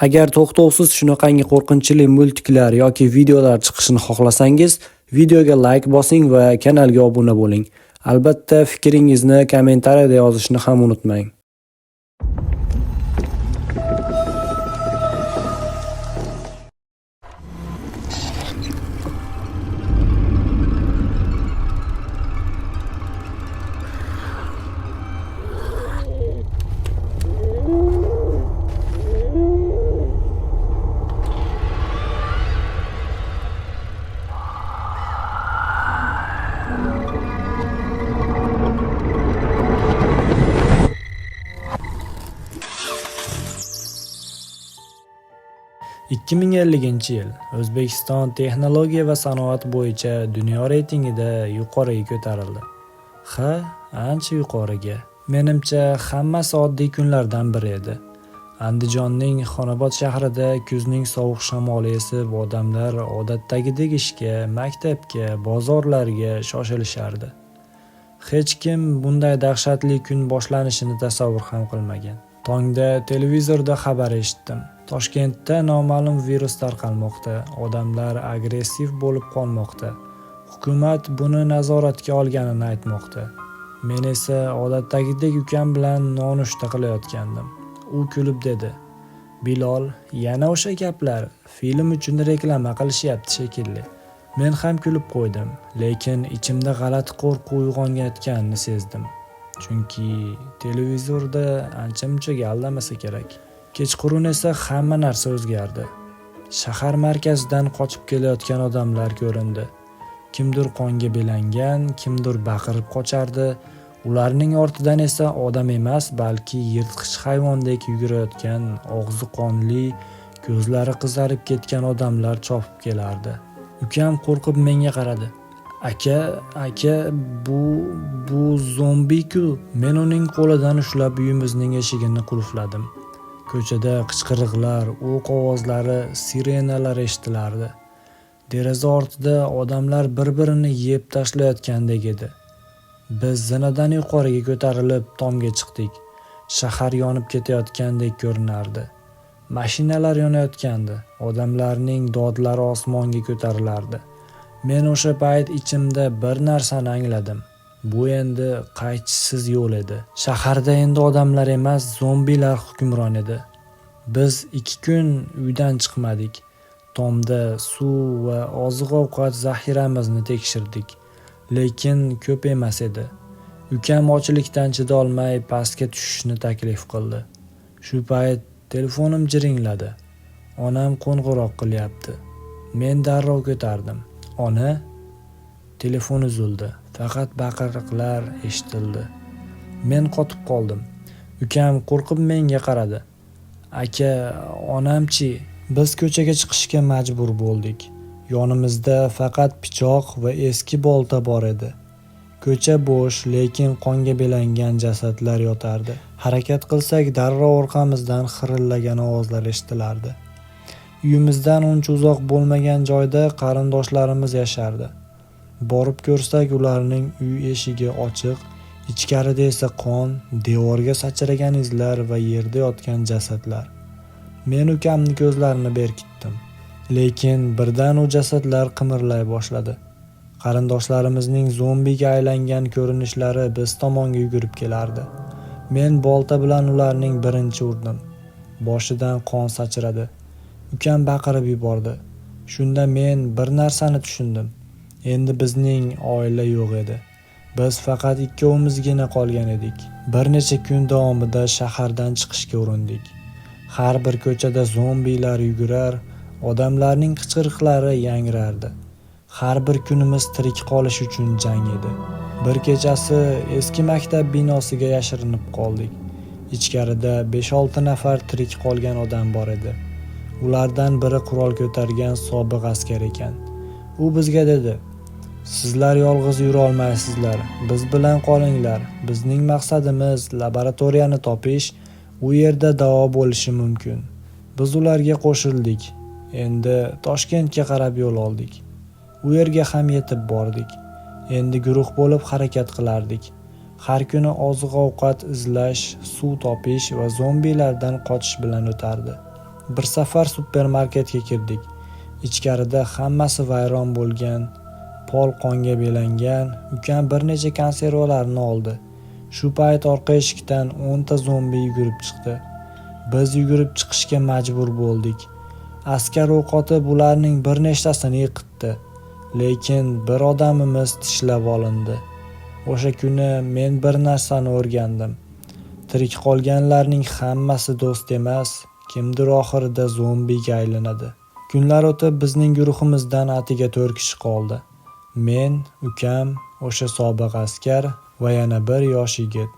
Agar to'xtovsiz shunaqangi qo'rqinchli multiklar yoki videolar chiqishini xohlasangiz, videoga like bosing va kanalga obuna bo'ling. Albatta, fikringizni kommentariyada yozishni ham unutmang. ...2050-yil O'zbekiston texnologiya va sanoat bo'yicha dunyo reytingida yuqoriga ko'tarildi. Ancha yuqoriga. Menimcha, hammasi oddiy kunlardan biri edi. Andijonning Xonobod shahrida kuzning sovuq shamoli esib, odamlar odatdagidek ishga, maktabga, bozorlarga shoshilishardi. Hech kim bunday dahshatli kun boshlanishini tasavvur ham qilmagan. Tongda televizorda xabar eshitdim. Toshkentda noma'lum virus tarqalmoqda, odamlar agressiv bo'lib qolmoqda. Hukumat buni nazoratga olganini aytmoqda. Men esa odatdagidek ukam bilan nonushta qilayotgandim. U kulib dedi: "Bilol, yana o'sha gaplar, film uchun reklama qilishyapti shekilli." Men ham kulib qo'ydim, lekin ichimda g'alati qo'rquv uyg'onayotganini sezdim. Chunki televizorda ancha-munchaga aldamasa kerak. Kechqurun esa hamma narsa o'zgardi. Shahar markazidan qochib kelayotgan odamlar ko'rindi. Kimdir qonga belangan, kimdir baqirib qochardi. Ularning ortidan esa odam emas, balki yirtqich hayvondek yugurayotgan, og'zi qonli, ko'zlari qizarib ketgan odamlar chopib kelardi. Ukam qo'rqib menga qaradi. Aka, bu zombi-ku." Men uning qo'lidan ushlab uyimizning eshigini qulfladim. Ko'chada qichqiriqlar, o'q ovozlari, sirenalar eshitilardi. Deraza ortida odamlar bir-birini yeb tashlayotgandek edi. Biz zinadan yuqoriga ko'tarilib tomga chiqdik. Shahar yonib ketayotgandek ko'rinardi. Mashinalar yonayotgandi. Odamlarning dodlari osmonga ko'tarilardi. Men o'sha payt ichimda bir narsani angladim. Bu endi qaytishsiz yo'l edi. Shaharda endi odamlar emas, zombilar hukmron edi. Biz 2 kun uydan chiqmadik. Tomda suv va oziq-ovqat zaxiramizni tekshirdik, lekin ko'p emas edi. Ukam ochlikdan chidolmay pastga tushishni taklif qildi. Shu payt telefonim jiringladi. Onam qo'ng'iroq qilyapti. Men darrov ko'tardim. "Ona?" Telefon uzildi. Faqat baqiriqlar eshitildi. Men qotib qoldim. Ukam qo'rqib menga qaradi. "Aka, onamchi?" Biz ko'chaga chiqishga majbur bo'ldik. Yonimizda faqat pichoq va eski bolta bor edi. Ko'cha bo'sh, lekin qonga belangan jasadlar yotardi. Harakat qilsak darrov orqamizdan xirillagan ovozlar eshitilardi. Uyimizdan uncha uzoq bo'lmagan joyda qarindoshlarimiz yashardi. Borib ko'rsak, ularning uy eshigi ochiq, ichkarida esa qon, devorga sachragan izlar va yerda yotgan jasadlar. Men ukamni ko'zlarini berkitdim. Lekin birdan u jasadlar qimirlay boshladi. Qarindoshlarimizning zombiga aylangan ko'rinishlari biz tomonga yugurib kelardi. Men bolta bilan ularning birinchi urdim. Boshidan qon sachradi. Ukam baqirib yubordi. Shunda men bir narsani tushundim. Endi bizning oila yo'q edi. Biz faqat ikkovimizgina qolgan edik. Bir necha kun davomida shahardan chiqishga urindik. Har bir ko'chada zombilar yugurar, odamlarning qichqiriqlari yangrardi. Har bir kunimiz tirik qolish uchun jang edi. Bir kechasi eski maktab binosiga yashirinib qoldik. Ichkarida 5-6 nafar tirik qolgan odam bor edi. Ulardan biri qurol ko'targan sobiq askar ekan. U bizga dedi: "Sizlar yolg'iz yura olmaysizlar, biz bilan qolinglar. Bizning maqsadimiz laboratoriyani topish, u yerda davo bo'lishi mumkin." Biz ularga qo'shildik. Endi Toshkentga qarab yo'l oldik. U yerga ham yetib bordik. Endi guruh bo'lib harakat qilardik. Har kuni oziq-ovqat izlash, suv topish va zombilardan qochish bilan o'tardi. Bir safar supermarketga kirdik. Ichkarida hammasi vayron bo'lgan, pol qonga belangan. Ukam bir necha konservalarni oldi. Shu payt orqa eshikdan 10 ta zombi yugurib chiqdi. Biz yugurib chiqishga majbur bo'ldik. Askar o'q otib ularning bir nechtasini yiqitdi, lekin bir odamimiz tishlab olindi. O'sha kuni men bir narsani o'rgandim. Tirik qolganlarning hammasi do'st emas, kimdir oxirida zombiga aylanadi. Kunlar o'tib bizning guruhimizdan atiga 4 kishi qoldi. Men, ukam, o'sha sobiq askar va yana bir yosh yigit.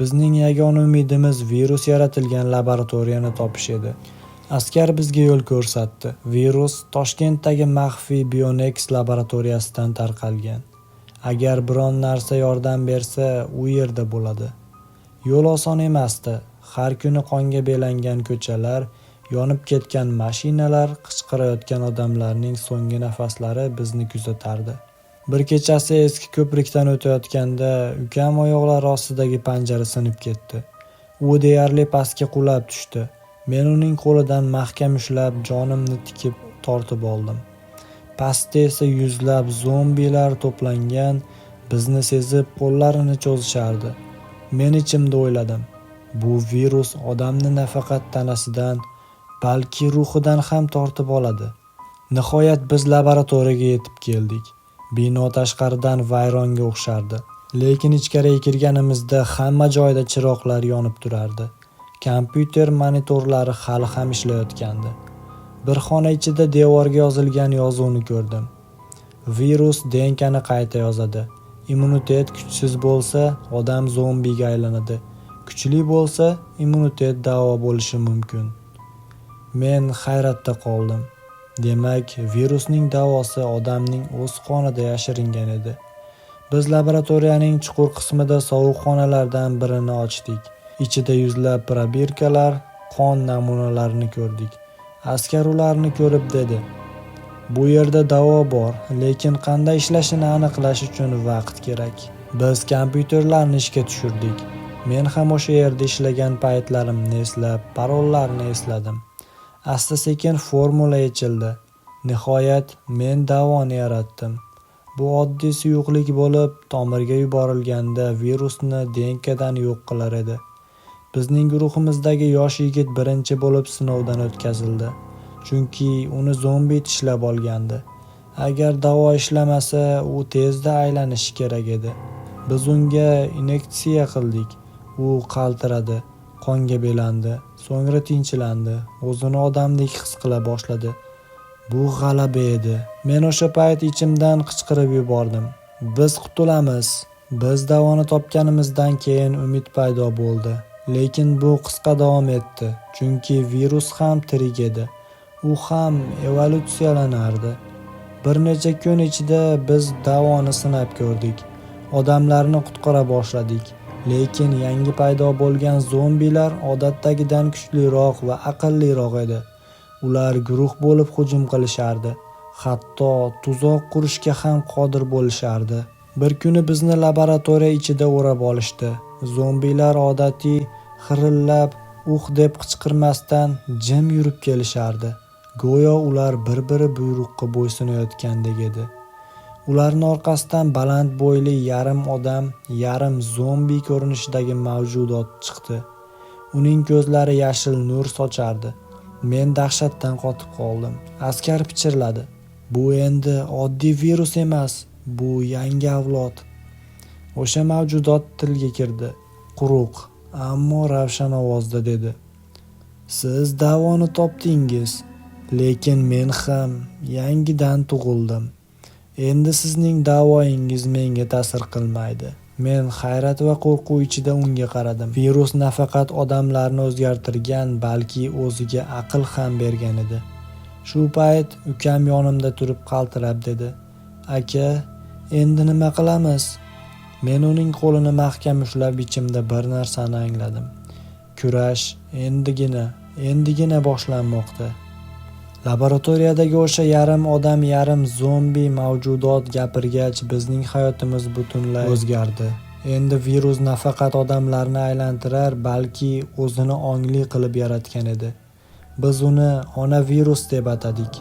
Bizning yagona umidimiz virus yaratilgan laboratoriyani topish edi. Askar bizga yo'l ko'rsatdi. Virus Toshkentdagi maxfiy Bionex laboratoriyasidan tarqalgan. Agar biron narsa yordam bersa, u yerda bo'ladi. Yo'l oson emasdi. Har kuni qonga belangan ko'chalar, yonib ketgan mashinalar, qichqirayotgan odamlarning so'nggi nafaslari bizni kuzatardi. Bir kechasi eski ko'prikdan o'tayotganda ukam oyoqlari ostidagi panjara sinib ketdi. U deyarli pastga qulab tushdi. Men uning qo'lidan mahkam ushlab, jonimni tikib tortib oldim. Pastda esa yuzlab zombilar to'plangan, bizni sezib qo'llarini cho'zishardi. Men ichimda o'yladim. Bu virus odamni nafaqat tanasidan, balki ruhidan ham tortib oladi. Nihoyat biz laboratoriyaga yetib keldik. Bino tashqaridan vayronga o'xshardi. Lekin ichkariga kirganimizda hamma joyda chiroqlar yonib turardi. Kompyuter monitorlari hali ham ishlayotgandi. Bir xona ichida devorga yozilgan yozuvni ko'rdim. Virus DNKni qayta yozadi. Immunitet kuchsiz bo'lsa, odam zombiga aylanadi. Kuchli bo'lsa, immunitet davo bo'lishi mumkin. Men hayratda qoldim. Demak, virusning davosi odamning o'z qonida yashiringan edi. Biz laboratoriyaning chuqur qismida sovuq xonalardan birini ochdik. Ichida yuzlab probirkalar, qon namunalarini ko'rdik. Askar ularni ko'rib dedi: "Bu yerda davo bor, lekin qanday ishlashini aniqlash uchun vaqt kerak." Biz kompyuterlarni ishga tushirdik. Men ham o'sha yerda ishlagan paytlarimni eslab, parollarni esladim. Asta-sekin formula yechildi. Nihoyat men davoni yaratdim. Bu oddiy suyuqlik bo'lib, tomirga yuborilganda virusni DNKdan yo'q qilar edi. Bizning guruhimizdagi yosh yigit birinchi bo'lib sinovdan o'tkazildi, chunki uni zombi tishlab olgandi. Agar davo ishlamasa, u tezda aylanishi kerak edi. Biz unga inyeksiya qildik. U qaltiradi, qonga belandi, so'ngra tinchilandi, o'zini odamdek his qila boshladi. Bu g'alaba edi. Men o'sha payt ichimdan qichqirib yubordim. Biz qutulamiz. Biz davoni topganimizdan keyin umid paydo bo'ldi. Lekin bu qisqa davom etdi, chunki virus ham tirik edi. U ham evolyutsiyalanardi. Bir necha kun ichida biz davoni sinab ko'rdik. Odamlarni qutqara boshladik. Lekin yangi paydo bo'lgan zombilar odatdagidan kuchliroq va aqlliroq edi. Ular guruh bo'lib hujum qilishardi. Hatto tuzoq qurishga ham qodir bo'lishardi. Bir kuni bizni laboratoriya ichida o'rab olishdi. Zombilar odatiy xirillab, deb qichqirmasdan jim yurib kelishardi. Go'yo ular bir-biri buyruqqa bo'ysunayotgandek edi. Ularning orqasidan baland bo'yli yarim odam, yarim zombi ko'rinishidagi mavjudot chiqdi. Uning ko'zlari yashil nur sochardi. Men dahshatdan qotib qoldim. Askar pichirladi: "Bu endi oddiy virus emas, bu yangi avlod." O'sha mavjudot tilga kirdi. Quruq, ammo ravshan ovozda dedi: "Siz davoni topdingiz, lekin men ham yangidan tug'ildim. Endi sizning davoingiz menga ta'sir qilmaydi." Men hayrat va qo'rquv ichida unga qaradim. Virus nafaqat odamlarni o'zgartirgan, balki o'ziga aql ham bergan edi. Shu payt ukam yonimda turib qaltirab dedi: "Aka, endi nima qilamiz?" Men uning qo'lini mahkam ushlab ichimda bir narsani angladim. Kurash endigina boshlanmoqda. Laboratoriyadagi o'sha yarim odam, yarim zombi mavjudot gapirgach, bizning hayotimiz butunlay o'zgardi. Endi virus nafaqat odamlarni aylantirar, balki o'zini ongli qilib yaratgan edi. Biz uni ona virus deb atadik.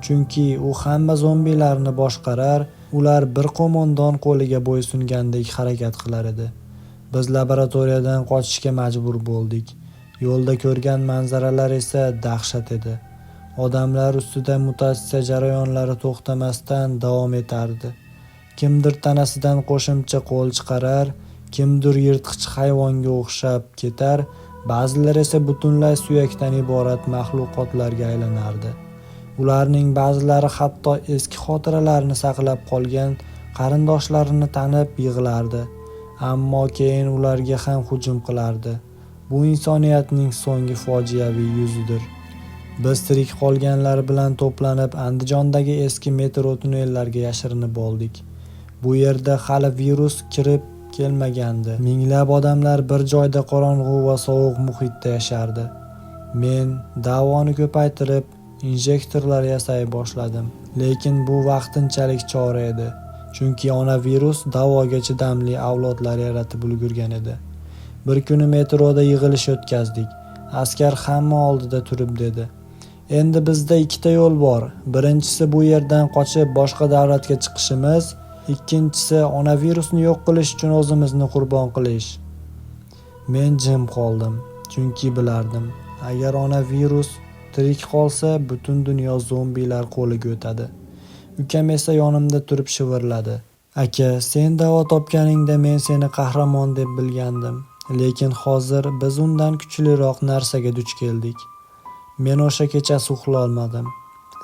Chunki u hamma zombilarni boshqarar, ular bir qo'mondon qo'liga bo'ysungandek harakat qilar edi. Biz laboratoriyadan qochishga majbur bo'ldik. Yo'lda ko'rgan manzaralar esa dahshat edi. Odamlar ustida mutatsiya jarayonlari to'xtamasdan davom etardi. Kimdir tanasidan qo'shimcha qo'l chiqarar, kimdir yirtqich hayvonga o'xshab ketar, ba'zilar esa butunlay suyakdan iborat mahluqotlarga aylanardi. Ularning ba'zilari hatto eski xotiralarini saqlab qolgan qarindoshlarini tanib yig'lardi, ammo keyin ularga ham hujum qilardi. Bu insoniyatning so'nggi fojiaviy yuzidir. Biz tirik qolganlar bilan to'planib Andijondagi eski metro tunnellariga yashirinib oldik. Bu yerda hali virus kirib kelmagandi. Minglab odamlar bir joyda qorong'u va sovuq muhitda yashardi. Men davoni ko'paytirib, injektorlar yasay boshladim. Lekin bu vaqtinchalik chora edi. Chunki ona virus davoga chidamli avlodlar yaratib ulgurgan edi. Bir kuni metroda yig'ilish o'tkazdik. Askar hamma oldida turib dedi: "Endi bizda ikkita yo'l bor. Birinchisi bu yerdan qochib boshqa davlatga chiqishimiz, ikkinchisi ona virusni yo'q qilish uchun o'zimizni qurbon qilish." Men jim qoldim, chunki bilardim, agar ona virus tirik qolsa, butun dunyo zombilar qo'liga o'tadi. Ukam esa yonimda turib shivirladi: "Aka, sen davo topganingda men seni qahramon deb bilgandim, lekin hozir biz undan kuchliroq narsaga duch keldik." Men o'sha kechasi uxlolmadim.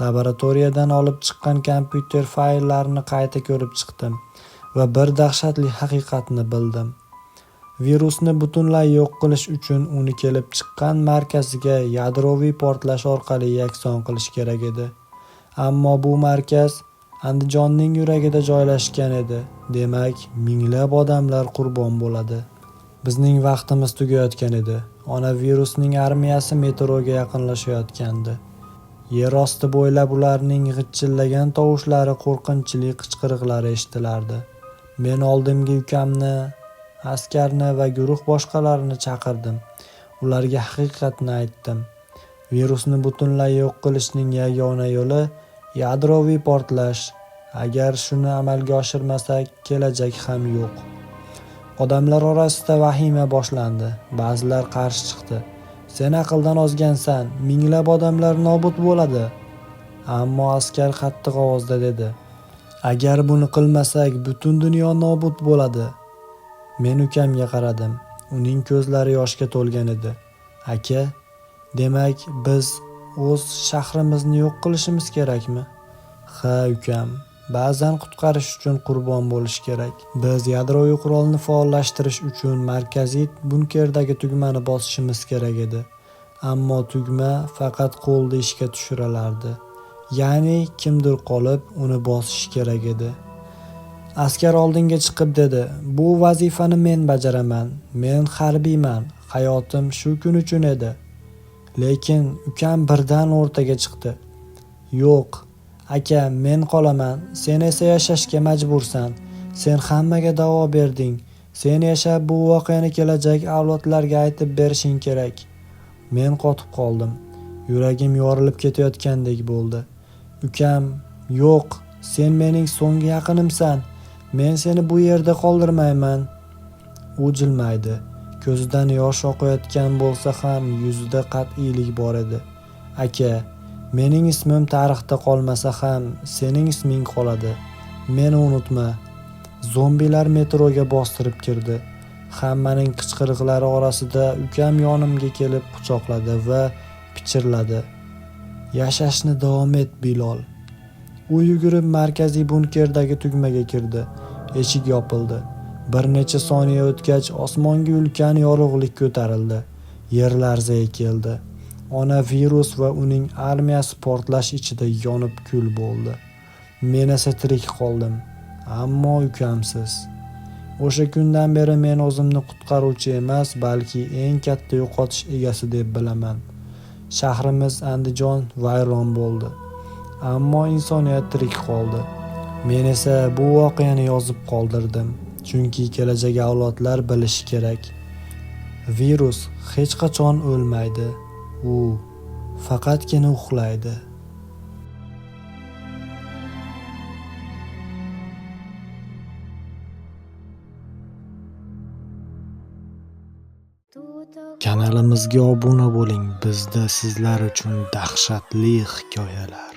Laboratoriyadan olib chiqqan kompyuter fayllarni qayta ko'rib chiqdim va bir dahshatli haqiqatni bildim. Virusni butunlay yo'q qilish uchun uni kelib chiqqan markaziga yadroviy portlash orqali yakson qilish kerak edi. Ammo bu markaz Andijonning yuragida joylashgan edi. Demak, minglab odamlar qurbon bo'ladi. Bizning vaqtimiz tugayotgan edi. Ona virusning armiyasi metroga yaqinlashayotgandi. Yer osti bo'ylab ularning g'ijjillagan tovushlari, qo'rqinchli qichqiriqlari eshitilardi. Men oldimga ukamni, askarni va guruh boshqalarini chaqirdim. Ularga haqiqatni aytdim. Virusni butunlay yo'q qilishning yagona yo'li yadroviy portlash. Agar shuni amalga oshirmasak, kelajak ham yo'q. Odamlar orasida vahima boshlandi. Ba'zilar qarshi chiqdi. "Sen aqldan ozgansan, minglab odamlar nobud bo'ladi." Ammo askar qattiq ovozda dedi: "Agar buni qilmasak, butun dunyo nobud bo'ladi." Men ukamga qaradim. Uning ko'zlari yoshga to'lgan edi. "Aka, demak biz o'z shahrimizni yo'q qilishimiz kerakmi?" "Ha, ukam. Ba'zan qutqarish uchun qurbon bo'lish kerak. Biz yadroviy qurolni faollashtirish uchun markaziy bunkerdagi tugmani bosishimiz kerak edi. Ammo tugma faqat qo'lda ishga tushirilardi. Ya'ni kimdir qolib uni bosish kerak edi." Askar oldinga chiqib dedi: "Bu vazifani men bajaraman. Men harbiyman. Hayotim shu kun uchun edi." Lekin ukam birdan o'rtaga chiqdi: "Yo'q, aka, men qolaman. Sen esa yashashga majbursan. Sen hammaga davo berding. Sen yashab bu voqeani kelajak avlodlarga aytib berishing kerak." Men qotib qoldim. Yuragim yorilib ketayotgandek bo'ldi. Ukam: "Yo'q, sen mening so'nggi yaqinimsan. Men seni bu yerda qoldirmayman." U jilmaydi. Ko'zidan yosh oqayotgan bo'lsa ham yuzida qat'iylik bor edi. "Aka, mening ismim tarixda qolmasa ham sening isming qoladi. Meni unutma." Zombilar metroga bostirib kirdi. Hammaning qichqiriqlari orasida ukam yonimga kelib quchoqladi va pichirladi: "Yashashni davom et, Bilol." U yugurib markaziy bunkerdagi tugmaga kirdi. Eshik yopildi. Bir necha soniya o'tgach osmonga ulkan yorug'lik ko'tarildi. Yer larzaga keldi. Ona virus va uning armiyasi portlash ichida yonib kul bo'ldi. Men esa tirik qoldim, ammo ukamsiz. O'sha kundan beri men o'zimni qutqaruvchi emas, balki eng katta yo'qotish egasi deb bilaman. Shahrimiz Andijon vayron bo'ldi, ammo insoniyat tirik qoldi. Men esa bu voqeani yozib qoldirdim, chunki kelajak avlodlar bilishi kerak. Virus hech qachon o'lmaydi. U faqatgina uxlaydi. Kanalimizga obuna bo'ling. Bizda sizlar uchun dahshatli hikoyalar